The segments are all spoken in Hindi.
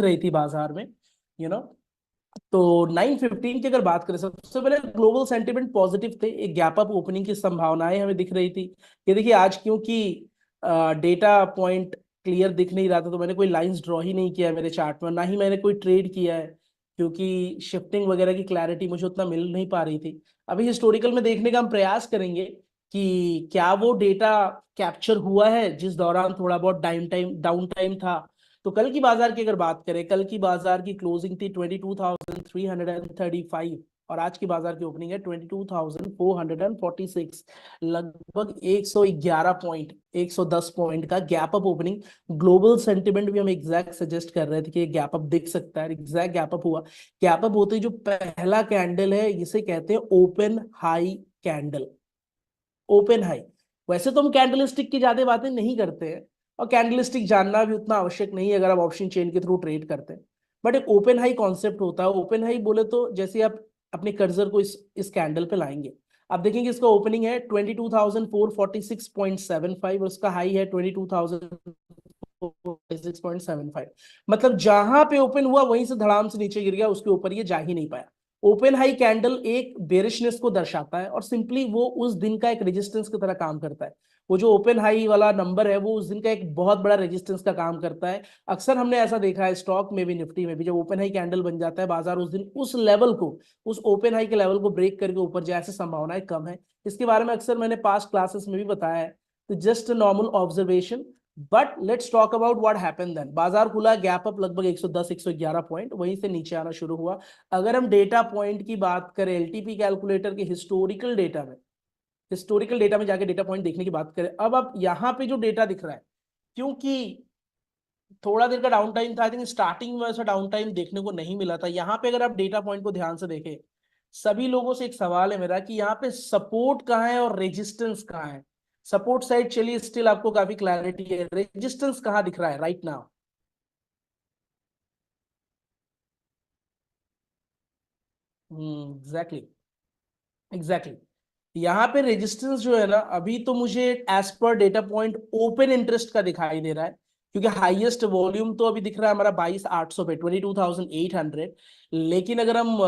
रही थी बाजार में, यू नो। तो 9:15 की अगर बात करें, सबसे पहले ग्लोबल सेंटिमेंट पॉजिटिव थे, एक गैप अप ओपनिंग की संभावनाएं हमें दिख रही थी। ये देखिए आज क्योंकि डेटा पॉइंट क्लियर दिख नहीं रहा था, तो मैंने कोई लाइंस ड्रॉ ही नहीं किया है मेरे चार्ट में, ना ही मैंने कोई ट्रेड किया है, क्योंकि शिफ्टिंग वगैरह की क्लैरिटी मुझे उतना मिल नहीं पा रही थी। अभी हिस्टोरिकल में देखने का हम प्रयास करेंगे कि क्या वो डेटा कैप्चर हुआ है जिस दौरान थोड़ा बहुत डाउन टाइम था। तो कल की बाजार की अगर बात करें, कल की बाजार की क्लोजिंग थी 22,335 और आज की बाजार की ओपनिंग है 22,446। लगभग 111 पॉइंट, 110 पॉइंट का gap up opening. Global sentiment भी हम एग्जैक्ट सजेस्ट कर रहे थे कि गैप अप दिख सकता है, एग्जैक्ट गैप अप हुआ। गैप अप होते ही जो पहला कैंडल है इसे कहते हैं open high candle. Open high, वैसे तो हम कैंडलस्टिक की ज्यादा बातें नहीं करते हैं, और कैंडलस्टिक जानना भी उतना आवश्यक नहीं है अगर आप ऑप्शन चेन के थ्रू ट्रेड करते हैं। बट एक ओपन हाई कॉन्सेप्ट होता है। ओपन हाई बोले तो जैसे आप अपने कर्सर को इस कैंडल पे लाएंगे, आप देखेंगे इसका ओपनिंग है 22,446.75 और उसका हाई है 22,046.75। मतलब जहां पे ओपन हुआ वहीं से धड़ाम से नीचे गिर गया, उसके ऊपर ये जा ही नहीं पाया। ओपन हाई कैंडल एक बेरिशनेस को दर्शाता है और सिंपली वो उस दिन का एक रेजिस्टेंस की तरह काम करता है। वो जो ओपन हाई वाला नंबर है वो उस दिन का एक बहुत बड़ा रेजिस्टेंस का काम करता है। अक्सर हमने ऐसा देखा है स्टॉक में भी, निफ्टी में भी, जब ओपन हाई कैंडल बन जाता है बाजार उस दिन उस लेवल को, उस ओपन हाई के लेवल को ब्रेक करके ऊपर जाए ऐसी संभावनाएं कम है। इसके बारे में अक्सर मैंने पास्ट क्लासेस में भी बताया है। तो just normal observation. But let's talk about what happened then. बाजार खुला गैप अप लगभग 110 111 पॉइंट, वहीं से नीचे आना शुरू हुआ। अगर हम डेटा पॉइंट की बात करें एलटीपी कैलकुलेटर के हिस्टोरिकल डेटा में जाके डेटा पॉइंट देखने की बात करें, अब आप यहाँ पे जो डेटा दिख रहा है, क्योंकि थोड़ा देर का डाउन टाइम था, आई थिंक स्टार्टिंग में ऐसा डाउन टाइम देखने को नहीं मिला था। यहाँ पे अगर आप डेटा पॉइंट को ध्यान से देखें, सभी लोगों से एक सवाल है मेरा कि यहाँ पे सपोर्ट कहाँ है और रेजिस्टेंस कहाँ है। सपोर्ट साइड चलिए स्टिल आपको काफी क्लैरिटी है, रेजिस्टेंस कहाँ दिख रहा है राइट नाउ? Exactly, exactly. यहाँ पे रेजिस्टेंस जो है ना, अभी तो मुझे as per data point open interest का दिखाई दे रहा है, क्योंकि हाईएस्ट वॉल्यूम तो अभी दिख रहा है हमारा 22,800 पे, 22,800। लेकिन अगर हम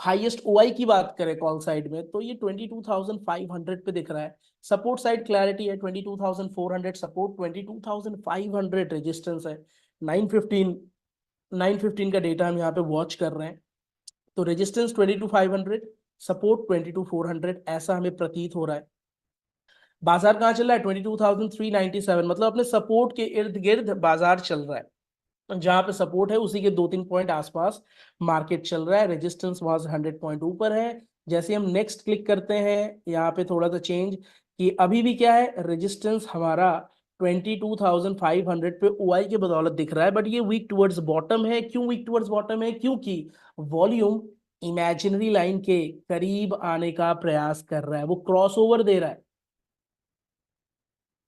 हाईएस्ट ओआई की बात करें कॉल साइड में, तो ये 22,500 पे दिख रहा है। सपोर्ट साइड क्लैरिटी है 22,400 सपोर्ट, 22,500 रेजिस्टेंस है। 9:15, 9:15 का डेटा हम यहाँ पे वॉच कर रहे हैं। तो रेजिस्टेंस 22,500, सपोर्ट 22,400, ऐसा हमें प्रतीत हो रहा है। बाजार कहाँ चल रहा है? 22,397, मतलब अपने सपोर्ट के इर्द गिर्द बाजार चल रहा है। जहां पे सपोर्ट है उसी के 2-3 पॉइंट आसपास मार्केट चल रहा है। रेजिस्टेंस वहां से 100 पॉइंट ऊपर है। जैसे हम नेक्स्ट क्लिक करते हैं, यहाँ पे थोड़ा सा चेंज कि अभी भी क्या है, रेजिस्टेंस हमारा 22,500 पे ओआई के बदौलत दिख रहा है, बट ये वीक टुवर्ड्स बॉटम है। क्यों वीक टुवर्ड्स बॉटम है? क्योंकि वॉल्यूम इमेजिनरी लाइन के करीब आने का प्रयास कर रहा है, वो क्रॉसओवर दे रहा है।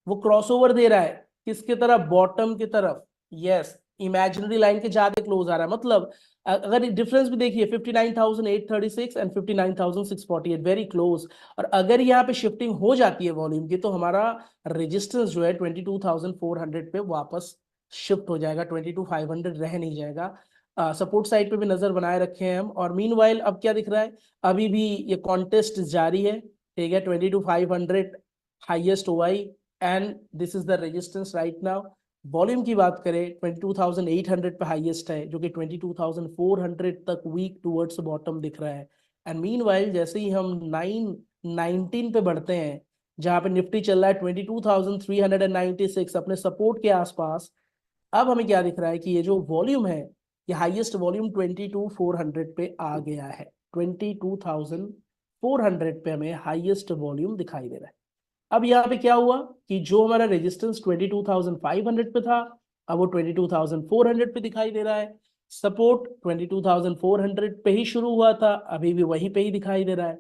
वो क्रॉसओवर दे रहा है किसके तरफ? बॉटम की तरफ। यस, इमेजिनरी लाइन के ज्यादा क्लोज आ रहा है। मतलब अगर डिफरेंस भी देखिए 59,836 एंड 59,648, वेरी क्लोज। और अगर यहाँ पे शिफ्टिंग हो जाती है वॉल्यूम की, तो हमारा रेजिस्टेंस जो है 22,400 पे वापस शिफ्ट हो जाएगा, 22,500 रह नहीं जाएगा। सपोर्ट साइड पे भी नजर बनाए रखे हैं हम। और मीनवाइल अब क्या दिख रहा है, अभी भी ये कॉन्टेस्ट जारी है, ठीक है। 22,500 highest OI and this is the resistance right now. Volume की बात करें 22,800 पे हाईएस्ट है, जो कि 22,400 तक वीक टुवर्ड्स बॉटम दिख रहा है। एंड मीनवाइल जैसे ही हम 9:19 पे बढ़ते हैं, जहां पे निफ्टी चल रहा है 22,396 अपने सपोर्ट के आसपास, अब हमें क्या दिख रहा है कि ये जो वॉल्यूम है, ये हाईएस्ट वॉल्यूम 22,400 पे आ गया है। 22,400 पे हमें हाईएस्ट वॉल्यूम दिखाई दे रहा है। अब यहाँ पे क्या हुआ कि जो हमारा रेजिस्टेंस 22,500 पे था, अब वो 22,400 पे दिखाई दे रहा है। सपोर्ट 22,400 पे ही शुरू हुआ था, अभी भी वहीं पे ही दिखाई दे रहा है।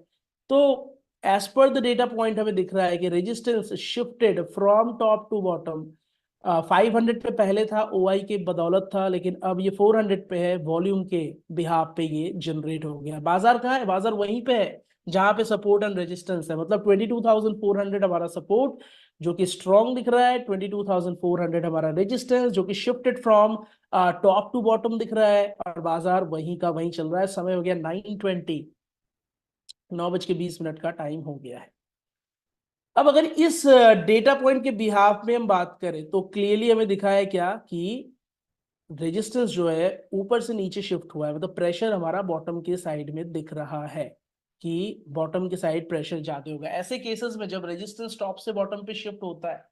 तो as per the data point हमें दिख रहा है कि resistance shifted from top to bottom. 500 पे पहले था, ओआई के बदौलत था, लेकिन अब ये 400 पे है, वॉल्यूम के बिहाफ पे ये जनरेट हो गया। बाजार कहाँ है? बाजार वहीं पे है जहां पे सपोर्ट एंड रेजिस्टेंस है। मतलब 22,400 हमारा सपोर्ट, जो कि स्ट्रॉन्ग दिख रहा है 22,400 हमारा रेजिस्टेंस, जो कि shifted from top to bottom दिख रहा है, और बाजार वहीं का वहीं चल रहा है। समय हो गया 9:20, 9:20 का टाइम हो गया है। अब अगर इस डेटा पॉइंट के बिहाफ में हम बात करें तो क्लियरली हमें दिखा है क्या कि रेजिस्टेंस जो है ऊपर से नीचे शिफ्ट हुआ है, मतलब प्रेशर हमारा बॉटम के साइड में दिख रहा है कि बॉटम के साइड प्रेशर ज्यादा होगा। ऐसे केसेस में जब रेजिस्टेंस टॉप से बॉटम पे शिफ्ट होता है,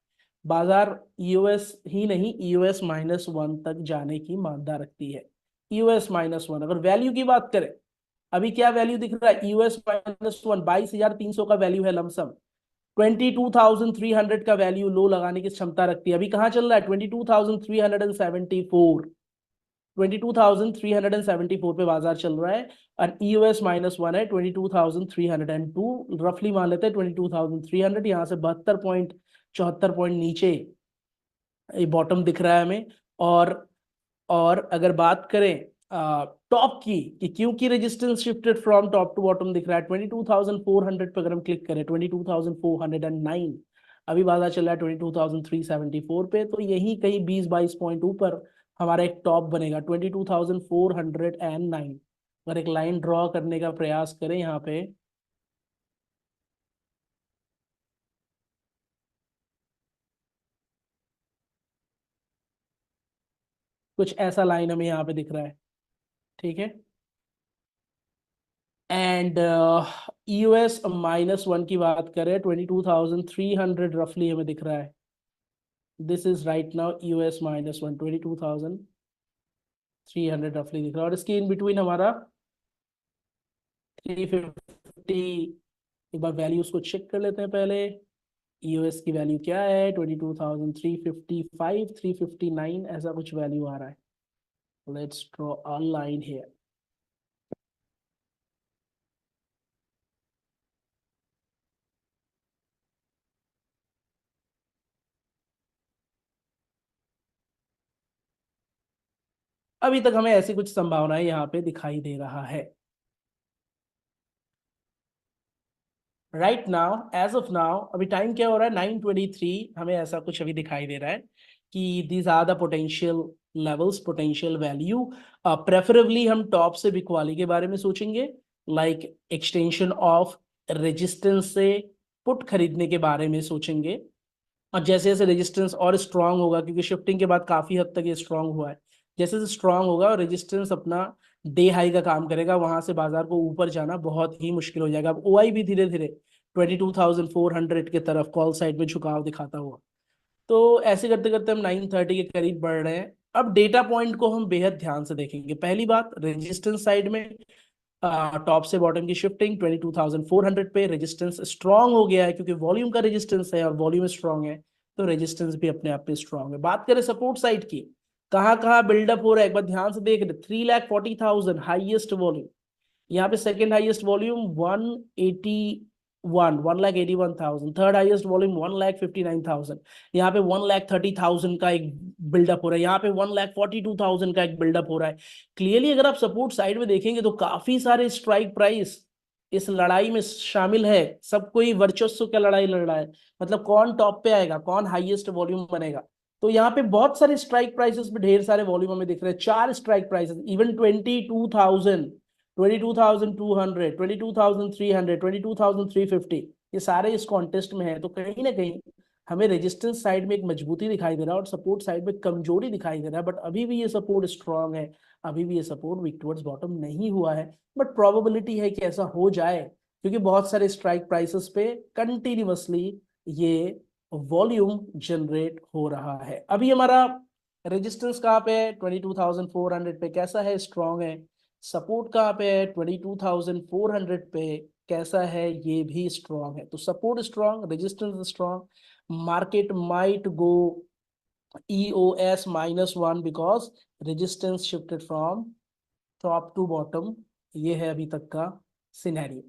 बाजार ईओएस ही नहीं ईओएस -1 तक जाने की मानता रखती है। ईओएस -1 अगर वैल्यू की बात करें, अभी क्या वैल्यू दिख रहा है? ईओएस -1 22,300 का वैल्यू है लमसम। 22,300 का वैल्यू लो लगाने की क्षमता रखती है। अभी कहाँ चल रहा है? 22,374, 22,374 पे बाजार चल रहा है, और ईओएस -1 है 22,302, रफली मान लेते हैं 22,300। यहाँ से 72 पॉइंट नीचे ये बॉटम दिख रहा है हमें। और अगर बात करें टॉप की कि क्योंकि resistance shifted from top to bottom दिख रहा है 22,400 पे, अगर हम क्लिक करें 22,409, अभी बाजार चल रहा है 22,374 पे, तो यही कहीं 20-22 पॉइंट ऊपर हमारा एक टॉप बनेगा 22,409। अगर एक लाइन ड्रॉ करने का प्रयास करें यहाँ पे, कुछ ऐसा लाइन हमें यहाँ पे दिख रहा है, ठीक है। एंड ईओएस -1 की बात करें 22,300 रफली हमें दिख रहा है। This is right now EOS -1, 22,300 रफली दिख रहा है, और इसके इन बिटवीन हमारा 350। एक बार वैल्यूज को चेक कर लेते हैं पहले। ईओएस की वैल्यू क्या है? 22,355, 359 ऐसा कुछ वैल्यू आ रहा है। Let's draw a line here. अभी तक हमें ऐसी कुछ संभावनाएं यहाँ पे दिखाई दे रहा है। Right now, as of now, अभी टाइम क्या हो रहा है? 9:23। हमें ऐसा कुछ अभी दिखाई दे रहा है कि these are the potential levels, potential value. Preferably हम टॉप से बिकवाली के बारे में सोचेंगे, लाइक एक्सटेंशन ऑफ रेजिस्टेंस से पुट खरीदने के बारे में सोचेंगे। और जैसे जैसे रेजिस्टेंस और स्ट्रांग होगा, क्योंकि शिफ्टिंग के बाद काफी हद तक ये स्ट्रांग हुआ है, जैसे जैसे स्ट्रांग होगा और रेजिस्टेंस अपना डे हाई का काम करेगा, वहां से बाजार को ऊपर जाना बहुत ही मुश्किल हो जाएगा। अब ओआई भी धीरे धीरे 22,400 के तरफ कॉल साइड में झुकाव दिखाता हुआ, तो ऐसे करते करते हम 9:30 के करीब बढ़ रहे हैं। अब डेटा पॉइंट को हम बेहद ध्यान से देखेंगे। पहली बात, रेजिस्टेंस साइड में टॉप से बॉटम की शिफ्टिंग 22,400 पे, रेजिस्टेंस स्ट्रांग हो गया है क्योंकि वॉल्यूम का रेजिस्टेंस है और वॉल्यूम स्ट्रांग है, तो रेजिस्टेंस भी अपने आप पे स्ट्रांग है। बात करें सपोर्ट साइड की, कहाँ कहाँ बिल्डअप हो रहा है एक बार ध्यान से देख रहे। 3,40,000 हाईएस्ट वॉल्यूम, यहाँ पे second highest volume 1,81,000, third highest volume 1,59,000, यहाँ पे 1,30,000 का एक बिल्डअप हो रहा है, यहाँ पे 1,42,000 का एक बिल्डअप हो रहा है। क्लियरली अगर आप सपोर्ट साइड में देखेंगे तो काफी सारे स्ट्राइक प्राइस इस लड़ाई में शामिल है। सब कोई वर्चस्व का लड़ाई लड़ रहा है, मतलब कौन टॉप पे आएगा, कौन हाईएस्ट वॉल्यूम बनेगा। तो यहाँ पे बहुत सारे स्ट्राइक प्राइसेस में ढेर सारे वॉल्यूम हमें दिख रहे हैं। 4 स्ट्राइक प्राइसेस, इवन 22,000, 22,200, 22,300, 22,350, ये सारे इस कॉन्टेस्ट में है। तो कहीं ना कहीं हमें रेजिस्टेंस साइड में एक मजबूती दिखाई दे रहा है और सपोर्ट साइड में कमजोरी दिखाई दे रहा है, बट अभी भी ये सपोर्ट स्ट्रांग है, अभी भी ये सपोर्ट वीक टुवर्ड्स बॉटम नहीं हुआ है। बट प्रोबेबिलिटी है कि ऐसा हो जाए, क्योंकि बहुत सारे स्ट्राइक प्राइसेस पे कंटिन्यूअसली ये वॉल्यूम जनरेट हो रहा है। अभी हमारा रेजिस्टेंस कहाँ पे है? 22,400 पे, कैसा है? स्ट्रांग है। सपोर्ट कहाँ पे है? 22,400 पे, कैसा है? ये भी स्ट्रांग है। तो support strong, resistance strong, market might go EOS -1 because resistance shifted from top to bottom. ये है अभी तक का सिनेरियो।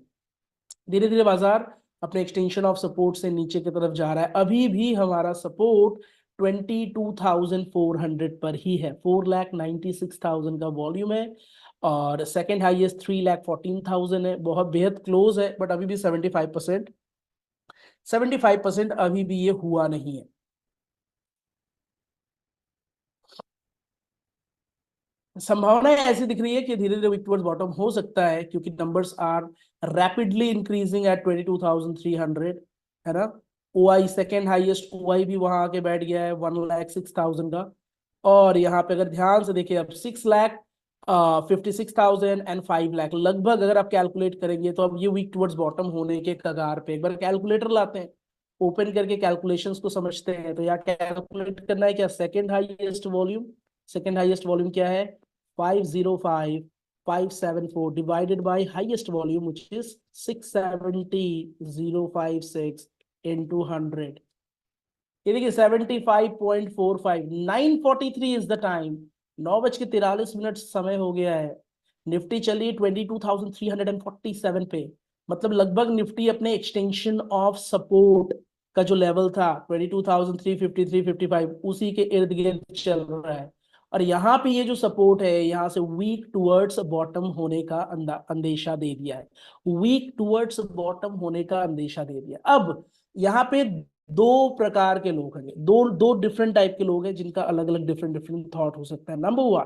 धीरे धीरे बाजार अपने एक्सटेंशन ऑफ सपोर्ट से नीचे की तरफ जा रहा है। अभी भी हमारा सपोर्ट 22,400 पर ही है। 4,96,000 का वॉल्यूम है और सेकंड हाईएस्ट 3,14,000 है। बहुत बेहद क्लोज है, बट अभी भी 75% 75% अभी भी ये हुआ नहीं है। संभावना ऐसी दिख रही है कि धीरे धीरे वीक टुवर्ड्स बॉटम हो सकता है, क्योंकि numbers are rapidly increasing at 22,300, है ना। ओआई सेकेंड हाईएस्ट ओआई भी वहां आके बैठ गया है 1,06,000 का। और यहाँ पे अगर ध्यान से देखिए, अब 6,56,000 एंड 5 लाख लगभग अगर आप कैलकुलेट करेंगे, तो अब ये वीक टुवर्ड्स बॉटम होने के कगार पे। एक बार कैलकुलेटर लाते हैं, ओपन करके कैलकुलेशंस को समझते हैं। तो यहाँ कैलकुलेट करना है क्या, second highest volume. Second highest volume क्या है, 505,574 divided by highest volume, which is 670,056 into 100। ये देखिए 75.45, 9:43 इज द टाइम। 9:43 समय हो गया है। निफ्टी चली 22,347 पे, मतलब लगभग निफ्टी अपने एक्सटेंशन ऑफ सपोर्ट का जो लेवल था 22,353-355 उसी के इर्द गिर्द चल रहा है। और यहाँ पे ये जो सपोर्ट है, यहाँ से वीक टुवर्ड्स बॉटम होने का अंदेशा दे दिया है। वीक टुवर्ड्स बॉटम होने का अंदेशा दे दिया। अब यहाँ पे दो प्रकार के लोग हैं, दो दो डिफरेंट टाइप के लोग हैं, जिनका अलग अलग डिफरेंट डिफरेंट थॉट हो सकता है। नंबर वन,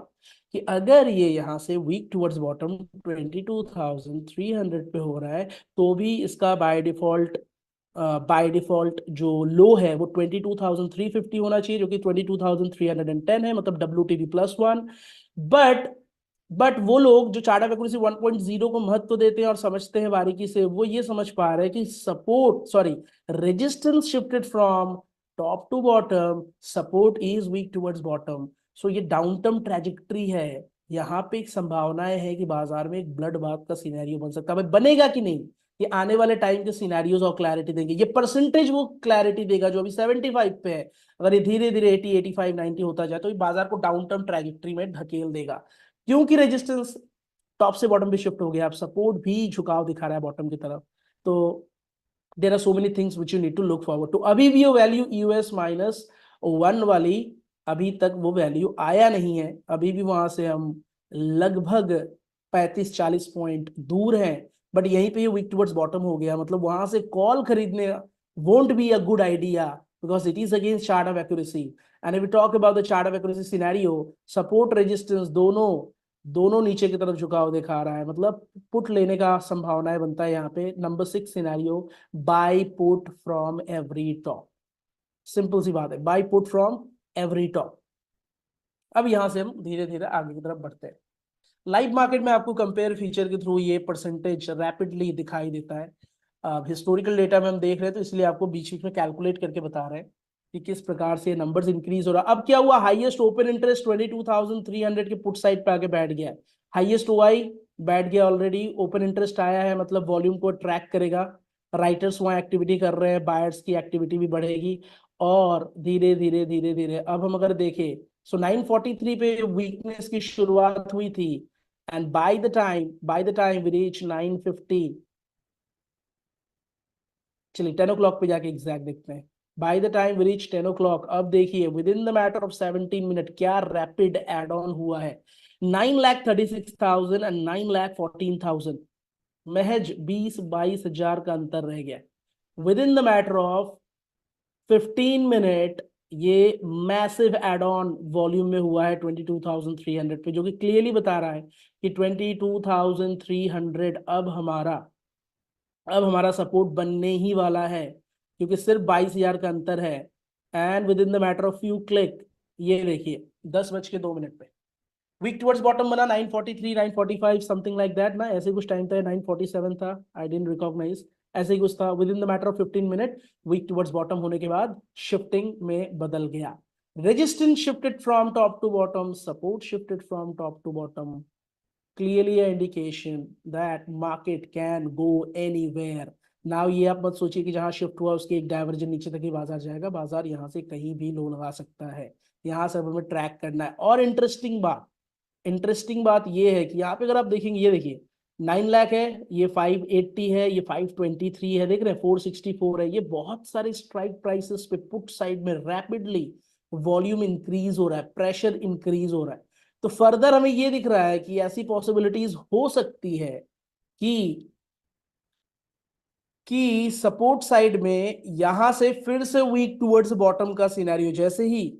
कि अगर ये यहाँ से वीक टुवर्ड्स बॉटम 22,300 पे हो रहा है, तो भी इसका बाय डिफॉल्ट जो लो है वो 22,350 होना चाहिए, जो कि 22,310 है, मतलब WTB+1। बट वो लोग जो चार्ट ऑफ एक्यूरेसी 1.0 को महत्व देते हैं और समझते हैं बारीकी से, वो ये समझ पा रहे हैं कि support sorry resistance shifted from top to bottom, support is weak towards bottom. So ये डाउन टर्म ट्रेजेक्ट्री है। यहाँ पे एक संभावनाएं है कि बाजार में एक ब्लड बाथ का सिनेरियो बन सकता है। भाई बनेगा कि नहीं, ये आने वाले टाइम के सिनेरियोज और क्लैरिटी देंगे। ये परसेंटेज वो क्लैरिटी देगा जो अभी 75 पे है। अगर ये धीरे धीरे 80, 85, 90 होता जाए, तो ये बाजार को डाउन टर्म ट्रैजेक्टरी में ढकेल देगा। क्योंकि रेजिस्टेंस टॉप से बॉटम पे शिफ्ट हो गया, अब सपोर्ट भी झुकाव दिखा रहा है बॉटम की तरफ। तो there are so many things which you need to look forward to. अभी भी वो वैल्यू US-1 वाली, अभी तक वो वैल्यू आया नहीं है। अभी भी वहां से हम लगभग 35-40 पॉइंट दूर हैं। बट यहीं पे ये वीक टुवर्ड्स बॉटम हो गया, मतलब वहां से कॉल खरीदने won't be a good idea, because it is against chart of accuracy. And if we talk about the chart of accuracy scenario, support resistance दोनों दोनों नीचे की तरफ झुकाव दिखा रहा है, मतलब पुट लेने का संभावनाएं बनता है यहाँ पे। Number 6 scenario, buy put from every top. Simple सी बात है, buy put from every top. अब यहां से हम धीरे धीरे आगे की तरफ बढ़ते हैं। लाइव मार्केट में आपको कंपेयर फीचर के थ्रू ये परसेंटेज रैपिडली दिखाई देता है। हिस्टोरिकल डेटा में हम देख रहे हैं, तो इसलिए आपको बीच बीच में कैलकुलेट करके बता रहे हैं कि किस प्रकार से नंबर्स इंक्रीज हो रहा है। अब क्या हुआ, हाईएस्ट ओपन इंटरेस्ट 22,300 के पुट साइड पे आके बैठ गया है। हाईएस्ट ओआई बैठ गया ऑलरेडी, ओपन इंटरेस्ट आया है, मतलब वॉल्यूम को ट्रैक करेगा। राइटर्स वहां एक्टिविटी कर रहे हैं, बायर्स की एक्टिविटी भी बढ़ेगी। और धीरे धीरे धीरे धीरे अब हम अगर देखें, सो 943 पे वीकनेस की शुरुआत हुई थी, and by the time we reach 9:50, चलिए 10 o'clock पे जाके एग्जैक्ट देखते हैं। By the time we reach 10 o'clock, अब देखिए within the matter of 17 minute क्या रैपिड एड ऑन हुआ है। 9,36,000 एंड 9,14,000, महज 20-22 हजार का अंतर रह गया with in the matter of 15 minute. ये मैसिव एड ऑन वॉल्यूम में हुआ है 22,300 पे, जो कि क्लियरली बता रहा है कि 22,300 अब हमारा सपोर्ट बनने ही वाला है, क्योंकि सिर्फ 22 हजार का अंतर है। And with in the matter of few click, ये देखिए 10:02 पे वीक टुवर्ड्स बॉटम बना 943, 945 समथिंग लाइक दैट ना, ऐसे कुछ टाइम था, 947 था, आई डिडंट रिकॉग्नाइज, ऐसे ही कुछ था। Within the matter of 15 minute weak towards bottom होने के बाद शिफ्टिंग में बदल गया। Resistance shifted from top to bottom, support shifted from top to bottom, clearly an indication that market can go anywhere। Now ये आप मत सोचिए कि जहां शिफ्ट हुआ उसके एक डाइवर्जन नीचे तक ही बाजार जाएगा, बाजार यहां से कहीं भी लो लगा सकता है। यहाँ से हमें ट्रैक करना है। और इंटरेस्टिंग बात ये है कि यहाँ पे अगर आप देखेंगे, ये देखिए 9 लाख है, ये 580 है, ये 523 है, देख रहे हैं 464 है। ये बहुत सारे स्ट्राइक प्राइसेस पे पुट साइड में रैपिडली वॉल्यूम इंक्रीज हो रहा है, प्रेशर इंक्रीज हो रहा है। तो फर्दर हमें ये दिख रहा है कि ऐसी पॉसिबिलिटीज हो सकती है कि कि सपोर्ट साइड में यहां से फिर से वीक टुवर्ड्स बॉटम का सिनेरियो, जैसे ही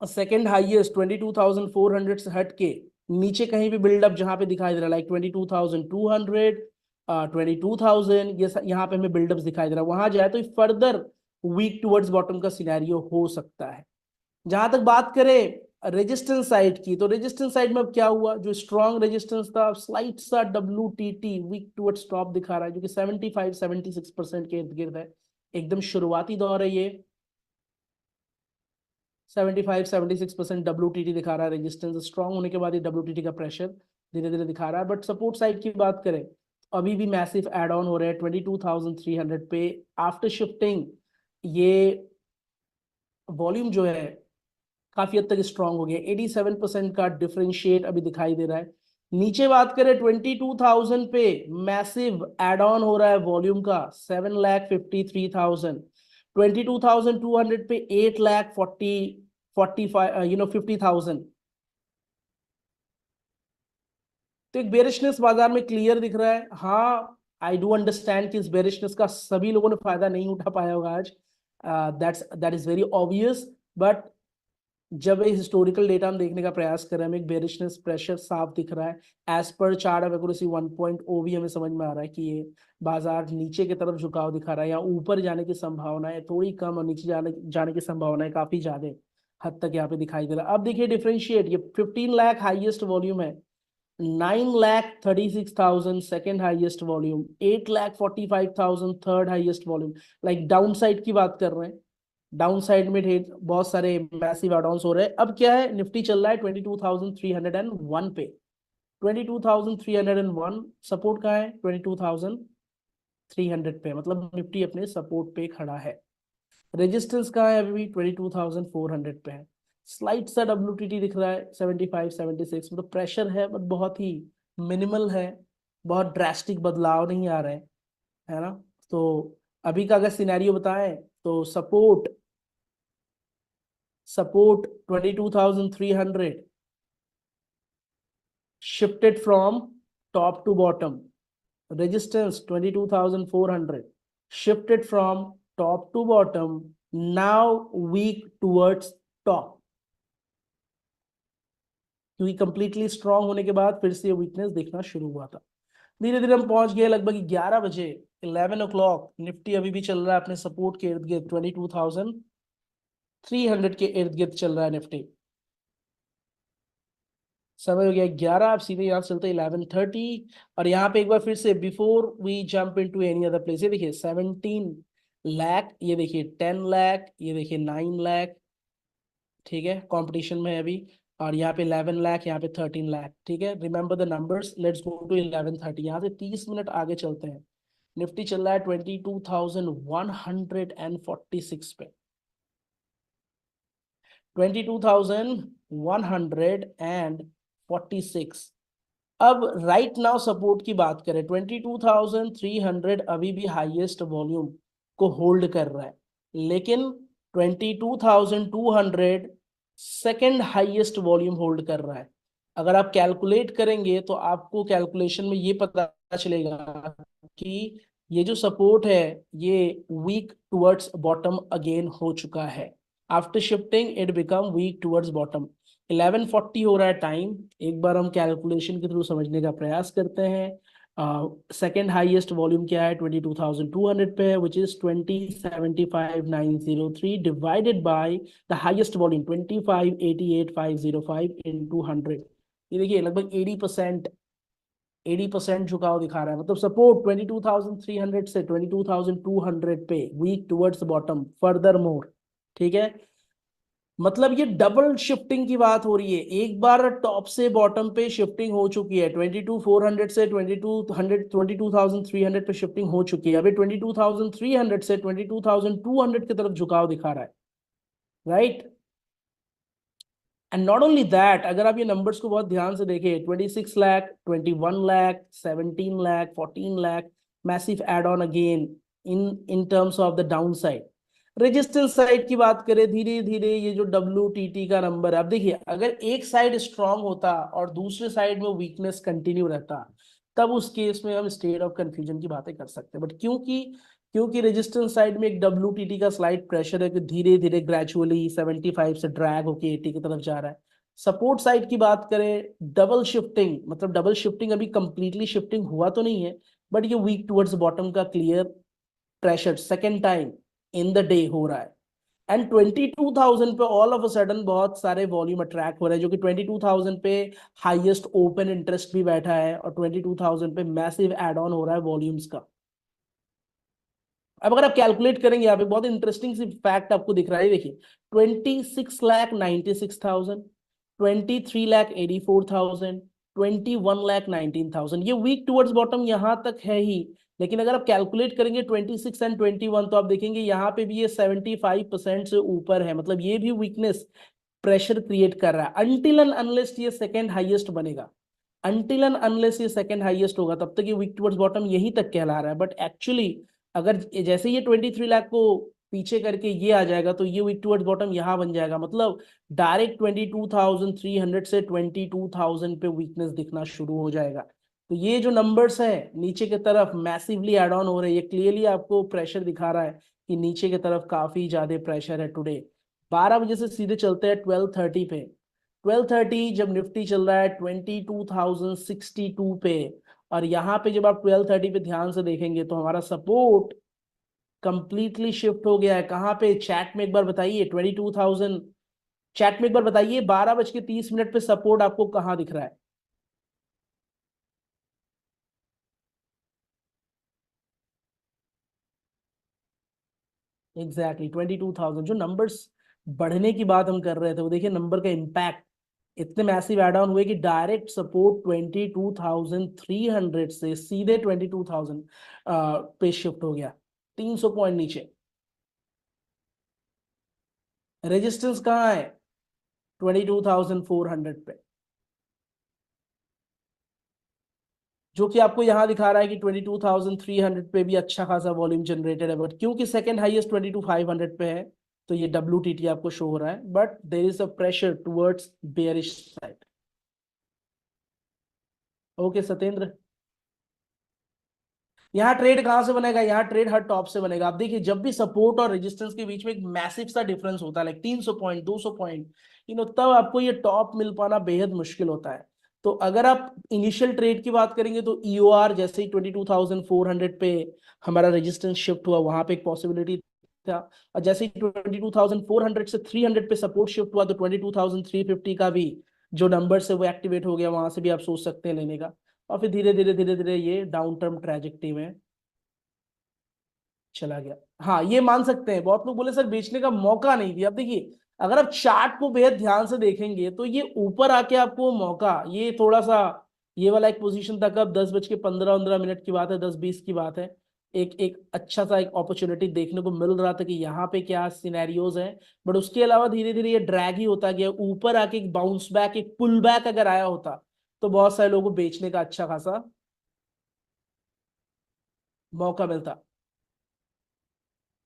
सेकंड हाईएस्ट 22,400 से हट के नीचे कहीं भी बिल्डअप जहां पे दिखाई दे रहा है, लाइक 22,200, 22,000, ये यहाँ पे हमें बिल्डअप दिखाई दे रहा है, वहां जाए तो फर्दर वीक टुवर्ड्स बॉटम का सिनेरियो हो सकता है। जहां तक बात करें रेजिस्टेंस साइड की, तो रेजिस्टेंस साइड में अब क्या हुआ, जो स्ट्रॉन्ग रेजिस्टेंस था स्लाइट सा WTT वीक टुवर्ड्स टॉप दिखा रहा है, जो कि 75-76% के इर्द गिर्द है। एकदम शुरुआती दौर है ये, 75-76% WTT दिखा रहा है। रेजिस्टेंस स्ट्रॉन्ग होने के बाद ये WTT का प्रेशर धीरे धीरे दिखा रहा है। बट सपोर्ट साइड की बात करें, अभी भी मैसिव एड ऑन हो रहे हैं 22,300 पे। आफ्टर शिफ्टिंग ये वॉल्यूम जो है काफी हद तक स्ट्रांग हो गया, 87% का डिफरेंशिएट अभी दिखाई दे रहा है। नीचे बात करें 22,000 पे मैसिव एड ऑन हो रहा है वॉल्यूम का, 7,53,000। 22,200 पे 8,40,50,000। तो एक बेरिशनेस बाजार में क्लियर दिख रहा है। हाँ, आई डू अंडरस्टैंड कि इस बेरिशनेस का सभी लोगों ने फायदा नहीं उठा पाया होगा आज, that is very obvious. But जब ये हिस्टोरिकल डेटा हम देखने का प्रयास कर रहे हैं, हमें एक बेरिशनेस प्रेशर साफ दिख रहा है। As per chart of accuracy 1.0 भी हमें समझ में आ रहा है कि ये बाजार नीचे की तरफ झुकाव दिखा रहा है, या ऊपर जाने की संभावना है थोड़ी कम और नीचे जाने की संभावना है काफी ज्यादा हद तक यहाँ पे दिखाई दे रहा है। अब देखिए डिफरेंशिएट, ये 15 लाख हाईएस्ट वॉल्यूम है, 9,36,000 second highest volume, 8,45,000 third highest volume. Like down side की बात कर रहे हैं, डाउन साइड में ढेर बहुत सारे मैसिव एड-ऑन्स हो रहे हैं। अब क्या है, निफ्टी चल रहा है 22,301 पे, 22,301। सपोर्ट कहाँ है, 22,300 पे, मतलब निफ्टी अपने सपोर्ट पे खड़ा है। रेजिस्टेंस कहाँ है, अभी भी 22,400 पे है। स्लाइट सा WTT दिख रहा है 75-76, मतलब प्रेशर है बट बहुत ही मिनिमल है, बहुत ड्रास्टिक बदलाव नहीं आ रहे हैं, है ना। तो अभी का अगर सिनेरियो बताएं तो support 22,300 shifted from top to bottom. Resistance 22,400 shifted from top to bottom, now weak towards top, क्योंकि कंप्लीटली स्ट्रांग होने के बाद फिर से वीकनेस दिखना शुरू हुआ था। धीरे धीरे हम पहुंच गए लगभग 11 बजे, 11 o'clock। निफ्टी अभी भी चल रहा है अपने सपोर्ट के इर्द गिर्द, 22,300 के इर्द गिर्द चल रहा है निफ्टी। समय हो गया 11, आप सीधे यहाँ चलते 11:30। और यहाँ पे एक बार फिर से before we jump into any other place, ये देखिए 17 लाख, ये देखिए 10 लाख, ये देखिए 9 लाख, ठीक है, कंपटीशन में है अभी। और यहाँ पे 11 लाख, यहाँ पे 13 लाख, ठीक है। Remember the numbers, let's go to 11:30। यहाँ से 30 मिनट आगे चलते हैं। निफ्टी चल रहा है 22,146 पे, 22,146। अब राइट नाउ सपोर्ट की बात करें, 22,300 अभी भी हाईएस्ट वॉल्यूम को होल्ड कर रहा है, लेकिन 22,200 सेकंड हाईएस्ट वॉल्यूम होल्ड कर रहा है। अगर आप कैलकुलेट करेंगे तो आपको कैलकुलेशन में ये पता चलेगा कि ये जो सपोर्ट है ये वीक टुवर्ड्स बॉटम अगेन हो चुका है। After shifting it become weak towards bottom. 11:40 हो रहा है टाइम, एक बार हम कैलकुलेशन के थ्रू समझने का प्रयास करते हैं। सेकेंड हाईएस्ट वॉल्यूम क्या है, 22,200 पे है, which is 20,75,903 divided by the highest volume 25,88,505 into 100। ये देखिए लगभग 80% झुकाव दिखा रहा है। मतलब सपोर्ट 22,300 से 22,200 पे, weak towards bottom furthermore, ठीक है। मतलब ये डबल शिफ्टिंग की बात हो रही है, एक बार टॉप से बॉटम पे शिफ्टिंग हो चुकी है, 22,400 से 22,300 पे शिफ्टिंग हो चुकी है। अभी 22,300 से 22,200 की तरफ झुकाव दिखा रहा है, right. And not only that, अगर आप ये नंबर्स को बहुत ध्यान से देखें, 26 lakh, 21 lakh, 17 lakh, 14 lakh, massive add on again in terms of the downside. Resistance side की बात करें, धीरे धीरे ये जो WTT का नंबर है, अब देखिए अगर एक साइड स्ट्रांग होता और दूसरे साइड में वीकनेस कंटिन्यू रहता, तब उस केस में हम स्टेट ऑफ कंफ्यूजन की बातें कर सकते हैं। बट क्योंकि क्योंकि रेजिस्टेंस साइड में एक WTT का स्लाइड प्रेशर है कि धीरे धीरे ग्रेजुअली 75 से ड्रैग होके 80 की तरफ जा रहा है। सपोर्ट साइड की बात करें, डबल शिफ्टिंग, मतलब डबल शिफ्टिंग अभी कंप्लीटली शिफ्टिंग हुआ तो नहीं है, बट ये वीक टुवर्ड्स बॉटम का clear pressure second time in the day हो रहा है। एंड 22,000 पे ऑल ऑफ अ सडन बहुत सारे वॉल्यूम अट्रैक्ट हो रहे हैं, जो कि 22,000 पे हाईएस्ट ओपन इंटरेस्ट भी बैठा है और 22,000 पे मैसिव एड ऑन हो रहा है वॉल्यूम्स का। अब अगर आप कैलकुलेट करेंगे, यहाँ पे बहुत इंटरेस्टिंग सी फैक्ट आपको दिख रहा है, देखिए 26,96,000, 23,84,000, 21,19,000, ये वीक टुवर्ड्स बॉटम यहाँ तक है ही। लेकिन अगर आप कैलकुलेट करेंगे 26 एंड 21, तो आप देखेंगे यहाँ पे भी ये 75% से ऊपर है, मतलब ये भी वीकनेस प्रेशर क्रिएट कर रहा है। अनटिल एंड अनलेस ये सेकंड हाईएस्ट बनेगा, अनटिल एंड अनलेस ये सेकंड हाईएस्ट होगा, तब तक ये वीक टुवर्ड्स बॉटम यही तक कहला रहा है। बट एक्चुअली अगर जैसे ये 23 लाख को पीछे करके ये आ जाएगा, तो ये वीक टुवर्ड्स बॉटम यहाँ बन जाएगा, मतलब डायरेक्ट 22,300 से 22,000 पे वीकनेस दिखना शुरू हो जाएगा। तो ये जो नंबर्स है नीचे की तरफ मैसिवली एड ऑन हो रहे हैं, ये क्लियरली आपको प्रेशर दिखा रहा है कि नीचे की तरफ काफी ज्यादा प्रेशर है टुडे। 12 बजे से सीधे चलते हैं 12:30 पे। 12:30 जब निफ्टी चल रहा है 22,062 पे, और यहाँ पे जब आप 12:30 पे ध्यान से देखेंगे तो हमारा सपोर्ट कंप्लीटली शिफ्ट हो गया है। कहाँ पे? चैट में एक बार बताइए 22,000, चैट में एक बार बताइए 12:30 पे सपोर्ट आपको कहाँ दिख रहा है? एग्जैक्टली 22,000। जो नंबर्स बढ़ने की बात हम कर रहे थे, वो देखिए नंबर का इम्पैक्ट इतने मैसिव एड ऑन हुए कि डायरेक्ट सपोर्ट 22,300 से सीधे 22,000 पे शिफ्ट हो गया, 300 पॉइंट नीचे। रेजिस्टेंस कहाँ है? 22,400 पे, जो कि आपको यहां दिखा रहा है कि 22,300 पे भी अच्छा खासा वॉल्यूम जनरेटेड है, बट क्योंकि सेकंड हाईएस्ट 22,500 पे है, तो ये WTT आपको शो हो रहा है, but there is a pressure towards bearish side. Okay Satyendra, यहाँ ट्रेड कहां से बनेगा? यहाँ ट्रेड हर टॉप से बनेगा। आप देखिए जब भी सपोर्ट और रेजिस्टेंस के बीच में एक मैसिव सा डिफरेंस होता है, लाइक 300 पॉइंट 200 पॉइंट, तब आपको ये टॉप मिल पाना बेहद मुश्किल होता है। तो अगर आप इनिशियल ट्रेड की बात करेंगे तो EOR जैसे ही 22,400 पे हमारा रेजिस्टेंस शिफ्ट हुआ, वहां पे एक पॉसिबिलिटी था, और जैसे ही 22,400 से 300 पे सपोर्ट शिफ्ट हुआ, तो 22,350 का भी जो नंबर है वो एक्टिवेट हो गया, वहां से भी आप सोच सकते हैं लेने का। और फिर धीरे धीरे धीरे धीरे ये डाउन टर्म ट्रैजेक्टरी में चला गया। हाँ, ये मान सकते हैं। बहुत लोग बोले सर बेचने का मौका नहीं दिया। अब देखिए अगर आप चार्ट को बेहद ध्यान से देखेंगे तो ये ऊपर आके आपको मौका, ये थोड़ा सा ये वाला एक पोजीशन तक, अब 10:15 की बात है, 10:20 की बात है, एक एक अच्छा सा एक अपॉर्चुनिटी देखने को मिल रहा था कि यहाँ पे क्या सिनेरियोज हैं। बट उसके अलावा धीरे धीरे ये ड्रैग ही होता गया, ऊपर आके एक बाउंस बैक, एक पुल बैक अगर आया होता तो बहुत सारे लोगों को बेचने का अच्छा खासा मौका मिलता।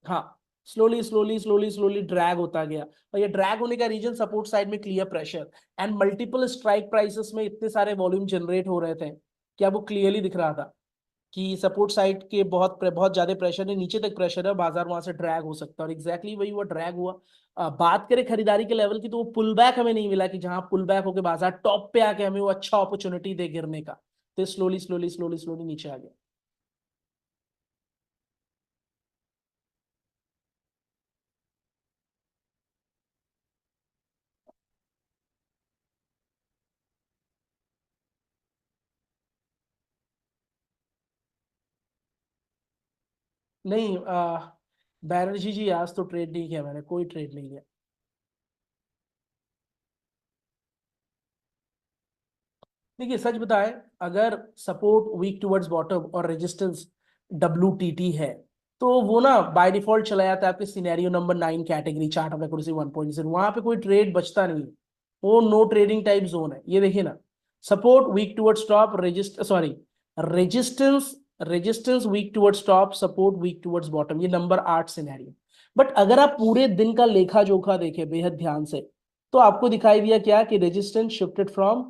हाँ, slowly slowly slowly slowly drag होता गया, और ये ड्रैग होने का रीजन सपोर्ट साइड में clear pressure and multiple strike prices में इतने सारे वॉल्यूम जनरेट हो रहे थे कि आपको क्लियरली दिख रहा था कि सपोर्ट साइड के बहुत बहुत ज्यादा प्रेशर है, नीचे तक प्रेशर है, बाजार वहां से ड्रैग हो सकता है, और एग्जैक्टली वही हुआ, ड्रैग हुआ। बात करें खरीदारी के लेवल की, तो वो पुल बैक हमें नहीं मिला कि जहां पुल बैक होकर बाजार टॉप पे आके हमें वो अच्छा अपॉर्चुनिटी दे गिरने का, तो स्लोली स्लोली स्लोली स्लोली नीचे आ गया। नहीं, बैनर्जी जी आज तो ट्रेड नहीं किया मैंने, कोई ट्रेड नहीं किया। देखिए सच बताएं, अगर सपोर्ट वीक टुवर्ड्स बॉटम और रेजिस्टेंस WTT है, तो वो ना बाय डिफॉल्ट चला जाता है आपके scenario number 9 category, chart of accuracy 1.0, वहां पे कोई ट्रेड बचता नहीं है, वो नो ट्रेडिंग टाइप जोन है। ये देखिए ना, support weak towards top, resist sorry resistance, resistance weak towards top, support weak towards bottom, ये नंबर 8 सिनेरियो। बट अगर आप पूरे दिन का लेखा जोखा देखें बेहद ध्यान से, तो आपको दिखाई दिया क्या कि resistance shifted from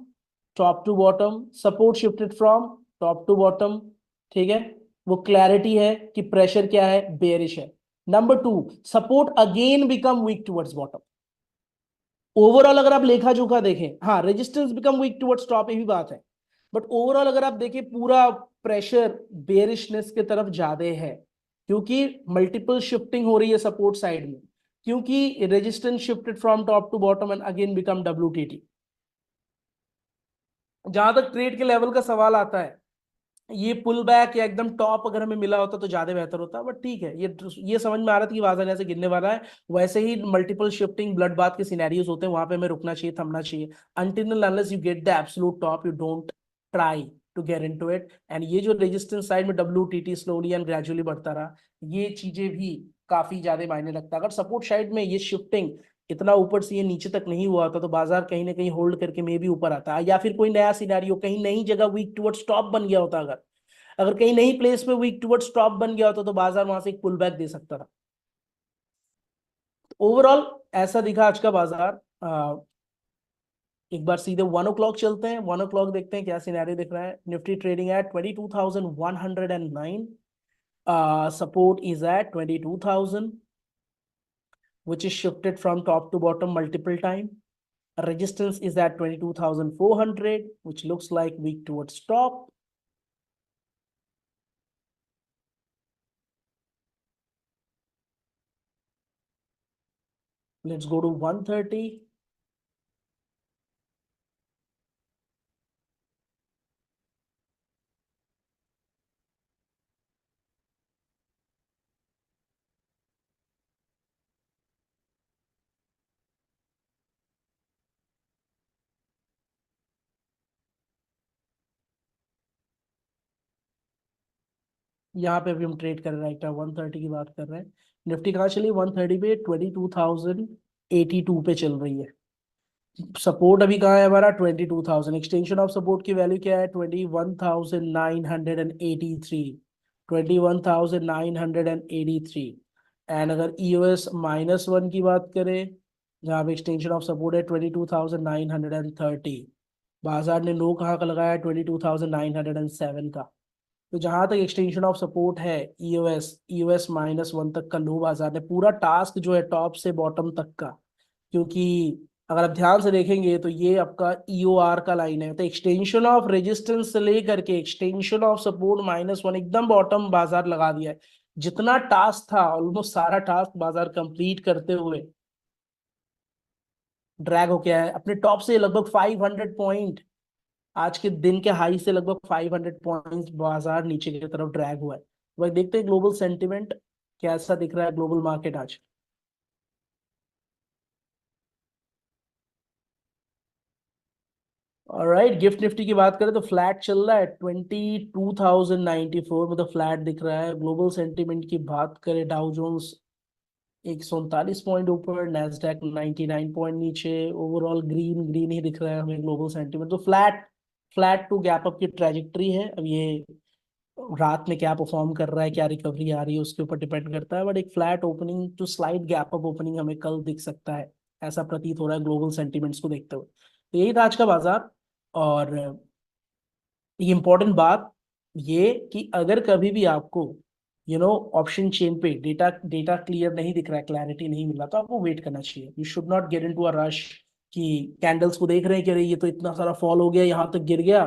top to bottom, support shifted from top to bottom, ठीक है, वो क्लैरिटी है कि प्रेशर क्या है, बेयरिश है। Number two, support again become weak towards bottom. Overall अगर आप लेखा जोखा देखें, हाँ resistance become weak towards top, ये भी बात है, बट ओवरऑल अगर आप देखें पूरा प्रेशर बेरिशनेस की तरफ ज्यादा है, क्योंकि मल्टीपल शिफ्टिंग हो रही है सपोर्ट साइड में, क्योंकि resistance shifted from top to bottom and again become WTT। जहां तक ट्रेड के लेवल का सवाल आता है, ये पुल बैक या एकदम टॉप अगर हमें मिला होता तो ज्यादा बेहतर होता, बट ठीक है, ये समझ में आ रहा था कि बाजार जैसे गिरने वाला है, वैसे ही मल्टीपल शिफ्टिंग ब्लड बाथ के सिनेरियोज होते हैं, वहां पे हमें रुकना चाहिए, थमना चाहिए। Until unless you get the absolute top, you don't try to get into it. And ये जो रेजिस्टेंस साइड में WTT स्लोली एंड ग्रेजुअली बढ़ता रहा, ये चीजें भी काफी ज्यादा मायने रखता है। अगर सपोर्ट साइड में ये शिफ्टिंग इतना ऊपर से ये नीचे तक नहीं हुआ होता तो बाजार कहीं ना कहीं होल्ड करके मे भी ऊपर आता, या फिर कोई नया सिनेरियो कहीं नई जगह वीक टुवर्ड्स टॉप बन गया होता, अगर अगर कहीं नई प्लेस पे वीक टुवर्ड्स टॉप बन गया होता तो बाजार वहां से एक पुल बैक दे सकता था। ओवरऑल ऐसा दिखा आज का बाजार। एक बार सीधे 1 o'clock चलते हैं, 1 o'clock देखते हैं क्या सिनेरियो दिख रहा है। Nifty trading at 22,109, support is at 22,000 which is shifted from top to bottom multiple time. Resistance is at 22,400 which looks like weak towards top. Let's go to 130. यहाँ पे अभी हम ट्रेड कर रहे हैं, राइट 130 की बात कर रहे हैं। निफ्टी कहाँ चली 130 पे, 22,082 पे चल रही है। सपोर्ट अभी कहाँ है हमारा 22,000। एक्सटेंशन ऑफ सपोर्ट की वैल्यू क्या है 21,983, 21,983। एंड अगर EOS -1 की बात करें, जहाँ पे एक्सटेंशन ऑफ सपोर्ट है 22,930, बाजार ने लो कहाँ का लगाया 22,907 का। तो जहां तक एक्सटेंशन ऑफ सपोर्ट है, EOS -1 तक का लो बाजार ने पूरा टास्क जो है टॉप से बॉटम तक का, क्योंकि अगर आप ध्यान से देखेंगे तो ये आपका EOR का लाइन है, तो एक्सटेंशन ऑफ रेजिस्टेंस से लेकर के एक्सटेंशन ऑफ सपोर्ट -1 एकदम बॉटम बाजार लगा दिया है। जितना टास्क था ऑलमोस्ट सारा टास्क बाजार कंप्लीट करते हुए ड्रैग हो गया है अपने टॉप से लगभग 500 पॉइंट। आज के दिन के हाई से लगभग 500 पॉइंट्स बाजार नीचे की तरफ ड्रैग हुआ है। वही देखते हैं ग्लोबल सेंटिमेंट कैसा दिख रहा है, ग्लोबल मार्केट आज। ऑलराइट, गिफ्ट निफ्टी की बात करें तो फ्लैट चल रहा है 22,094, मतलब फ्लैट दिख रहा है। ग्लोबल सेंटिमेंट की बात करें, डाउ जोन्स 139 पॉइंट ऊपर, नैस्डैक 99 पॉइंट नीचे। ओवरऑल ग्रीन ग्रीन ही दिख रहा है हमें ग्लोबल सेंटिमेंट, तो flat flat to gap up की ट्रेजेक्टरी है। अब ये रात में क्या परफॉर्म कर रहा है, क्या रिकवरी आ रही है, उसके ऊपर डिपेंड करता है, बट एक flat opening to slide gap up opening हमें कल दिख सकता है, ऐसा प्रतीत हो रहा है ग्लोबल सेंटिमेंट्स को देखते हुए। तो यही था आज का बाजार। और ये इंपॉर्टेंट बात ये कि अगर कभी भी आपको ऑप्शन चेन पे डेटा डेटा क्लियर नहीं दिख रहा है, क्लैरिटी नहीं मिल रहा, तो आपको वेट करना चाहिए। You should not get into a rush कि कैंडल्स को देख रहे हैं कि अरे ये तो इतना सारा फॉल हो गया, यहाँ तक गिर गया,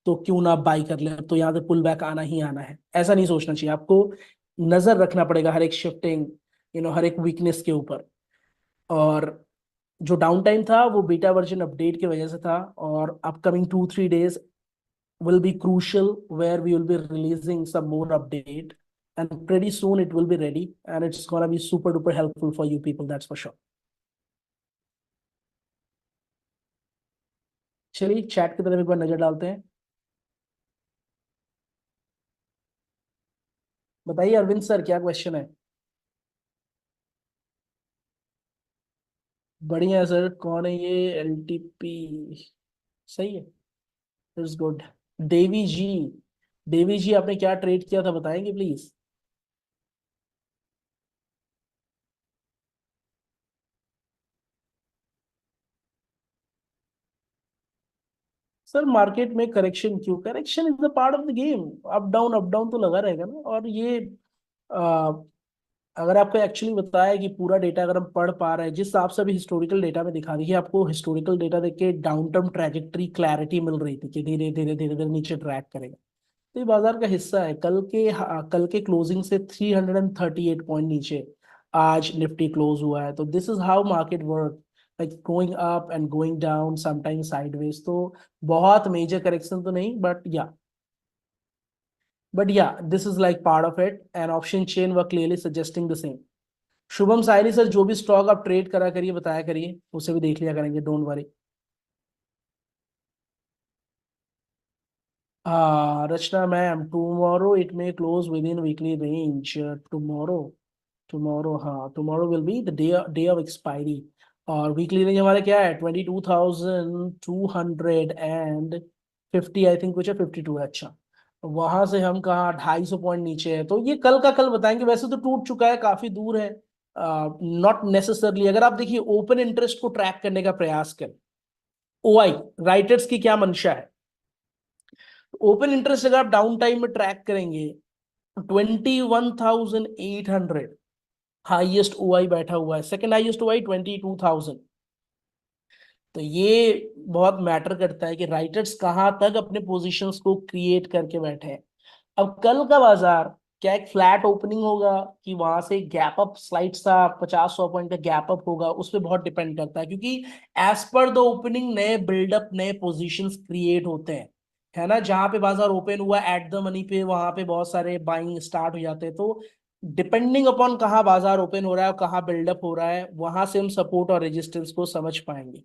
तो क्यों ना बाई कर ले, तो यहाँ से पुल बैक आना ही आना है, ऐसा नहीं सोचना चाहिए आपको। नजर रखना पड़ेगा हर एक शिफ्टिंग, हर एक वीकनेस के ऊपर। और जो डाउन टाइम था वो बीटा वर्जन अपडेट की वजह से था, और upcoming 2-3 days will be crucial where we will be releasing some more update, and pretty soon it will be ready and it's gonna be super duper helpful for you people, that's for sure. चलिए चैट की तरफ एक बार नजर डालते हैं। बताइए अरविंद सर क्या क्वेश्चन है। बढ़िया है सर, कौन है ये LTP? सही है, इट्स गुड। देवी जी, देवी जी आपने क्या ट्रेड किया था बताएंगे प्लीज। सर मार्केट में करेक्शन क्यों, correction is the part of the game, up down तो लगा रहेगा ना। और ये आ, अगर आपको एक्चुअली बताया कि पूरा डेटा अगर हम पढ़ पा रहे हैं जिस हिसाब से अभी हिस्टोरिकल डेटा में दिखा देखिए, आपको हिस्टोरिकल डेटा देख के डाउन टर्म ट्रैजेक्टरी क्लैरिटी मिल रही थी कि धीरे धीरे धीरे धीरे नीचे ट्रैक करेगा। तो ये बाजार का हिस्सा है। कल के क्लोजिंग से 338 पॉइंट नीचे आज निफ्टी क्लोज हुआ है। तो this is how market work, like going up and going down, sometime sideways. तो बहुत मेजर करेक्शन तो नहीं, but yeah, this is like part of it, and option chain were clearly suggesting the same. Shubham Sayali sir, जो भी स्टॉक आप ट्रेड करा करिए बताया करिए, उसे भी देख लिया करेंगे, don't worry. Rachna ma'am, tomorrow it may close within weekly range. Tomorrow, हाँ tomorrow will be the day of expiry. और वीकली रेंज हमारा क्या है, 22,250 आई थिंक, कुछ है 52 है। अच्छा, वहां से हम कहाँ 250 पॉइंट नीचे है, तो ये कल का कल बताएंगे। वैसे तो टूट चुका है, काफी दूर है, नॉट नेसेसरली। अगर आप देखिए ओपन इंटरेस्ट को ट्रैक करने का प्रयास करें, ओआई राइटर्स की क्या मंशा है, ओपन इंटरेस्ट अगर आप डाउन टाइम में ट्रैक करेंगे, 21,800 हाईएस्ट ओआई बैठा हुआ है, सेकंड हाईएस्ट ओआई 22,000। तो ये बहुत मैटर करता है कि राइटर्स कहाँ तक अपने पोजीशंस को क्रिएट करके बैठे हैं। अब कल का बाजार क्या एक फ्लैट ओपनिंग होगा कि वहां से गैप अप, स्लाइड सा 50-100 पॉइंट का गैप अप होगा, उस पर बहुत डिपेंड करता है, क्योंकि एज पर द ओपनिंग नए बिल्डअप, नए पोजीशंस क्रिएट होते हैं, है ना। जहां पे बाजार ओपन हुआ एट द मनी पे, वहां पे बहुत सारे बाइंग स्टार्ट हो जाते हैं। तो डिपेंडिंग अपॉन कहाँ बाजार ओपन हो रहा है और कहाँ बिल्डअप हो रहा है, वहां से हम सपोर्ट और रेजिस्टेंस को समझ पाएंगे।